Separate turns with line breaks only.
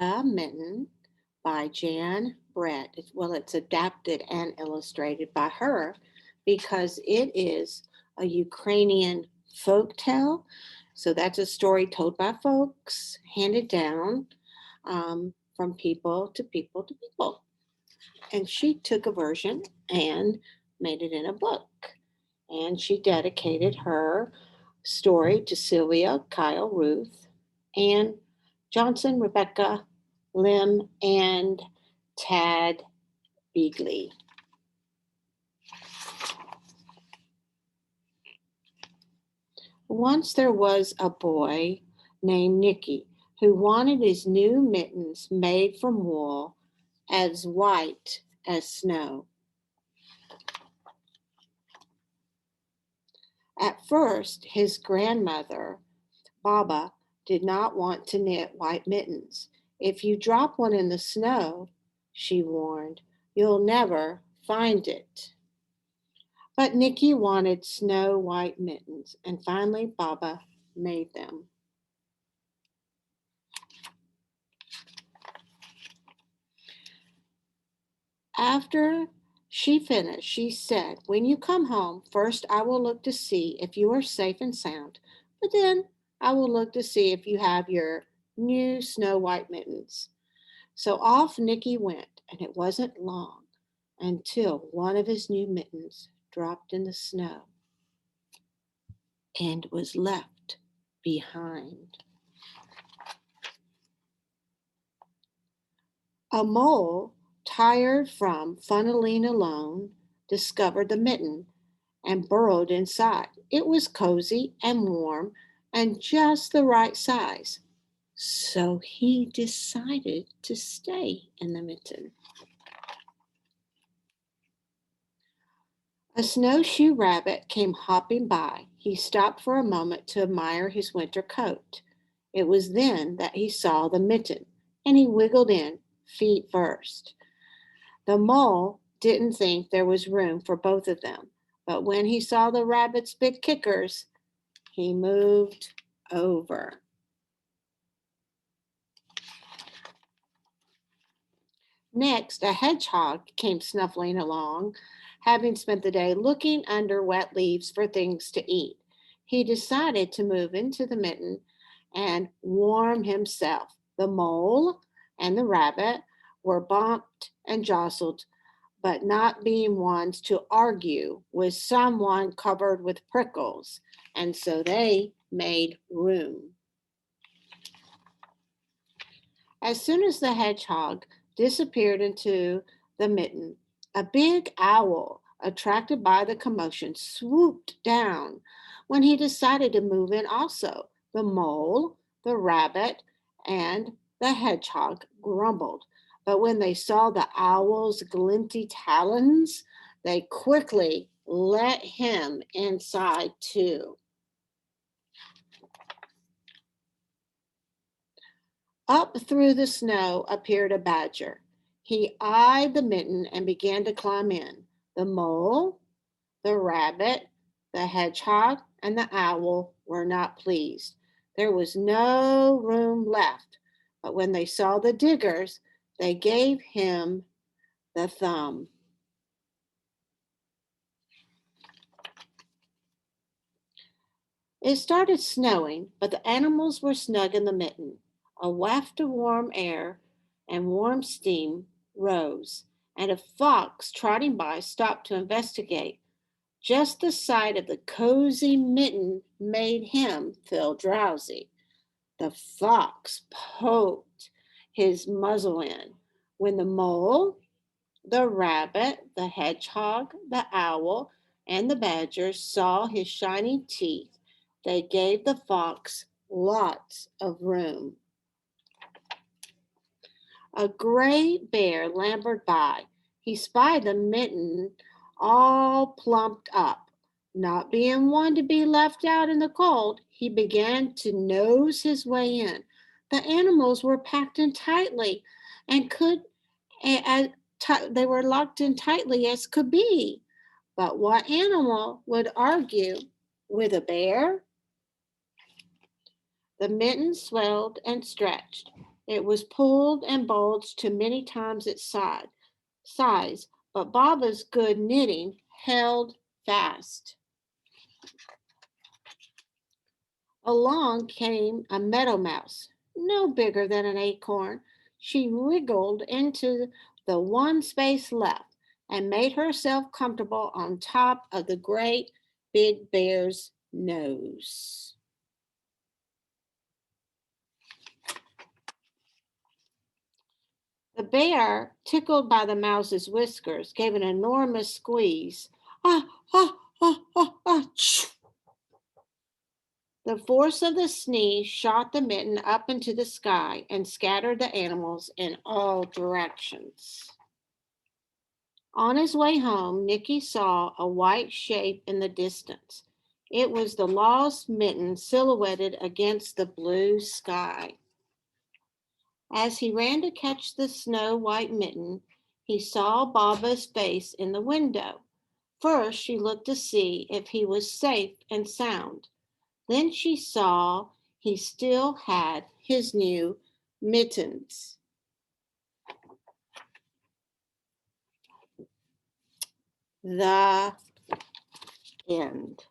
Mitten by Jan Brett. Well, it's adapted and illustrated by her because it is a Ukrainian folk tale. So that's a story told by folks, handed down from people to people to people. And she took a version and made it in a book. And she dedicated her story to Sylvia, Kyle, Ruth, Ann Johnson, Rebecca, Lim, and Tad Beagley. Once there was a boy named Nicky who wanted his new mittens made from wool as white as snow. At first, his grandmother, Baba, did not want to knit white mittens. If you drop one in the snow, she warned, you'll never find it. But Nicky wanted snow white mittens, and finally Baba made them. After she finished, she said, when you come home, first I will look to see if you are safe and sound, but then I will look to see if you have your new snow white mittens. So off Nicky went, and it wasn't long until one of his new mittens dropped in the snow and was left behind. A mole, tired from funneling alone, discovered the mitten and burrowed inside. It was cozy and warm and just the right size. So he decided to stay in the mitten. A snowshoe rabbit came hopping by. He stopped for a moment to admire his winter coat. It was then that he saw the mitten, and he wiggled in, feet first. The mole didn't think there was room for both of them, but when he saw the rabbit's big kickers, he moved over. Next, a hedgehog came snuffling along, having spent the day looking under wet leaves for things to eat. He decided to move into the mitten and warm himself. The mole and the rabbit were bumped and jostled, but not being ones to argue with someone covered with prickles, and so they made room. As soon as the hedgehog disappeared into the mitten, a big owl, attracted by the commotion, swooped down. When he decided to move in also, the mole, the rabbit, and the hedgehog grumbled. But when they saw the owl's glinty talons, they quickly let him inside too. Up through the snow appeared a badger. He eyed the mitten and began to climb in. The mole, the rabbit, the hedgehog, and the owl were not pleased. There was no room left, but when they saw the diggers, they gave him the thumb. It started snowing, but the animals were snug in the mitten. A waft of warm air and warm steam rose, and a fox trotting by stopped to investigate. Just the sight of the cozy mitten made him feel drowsy. The fox poked his muzzle in. When the mole, the rabbit, the hedgehog, the owl, and the badger saw his shiny teeth, they gave the fox lots of room. A gray bear lambered by. He spied the mitten all plumped up. Not being one to be left out in the cold, he began to nose his way in. The animals were packed in tightly and they were locked in tightly as could be. But what animal would argue with a bear? The mitten swelled and stretched. It was pulled and bulged to many times its size, but Baba's good knitting held fast. Along came a meadow mouse, no bigger than an acorn. She wriggled into the one space left and made herself comfortable on top of the great big bear's nose. The bear, tickled by the mouse's whiskers, gave an enormous squeeze. Ah, ah, ah, ah, ah, choo. The force of the sneeze shot the mitten up into the sky and scattered the animals in all directions. On his way home, Nicky saw a white shape in the distance. It was the lost mitten silhouetted against the blue sky. As he ran to catch the snow white mitten, he saw Baba's face in the window. First, she looked to see if he was safe and sound. Then she saw he still had his new mittens. The end.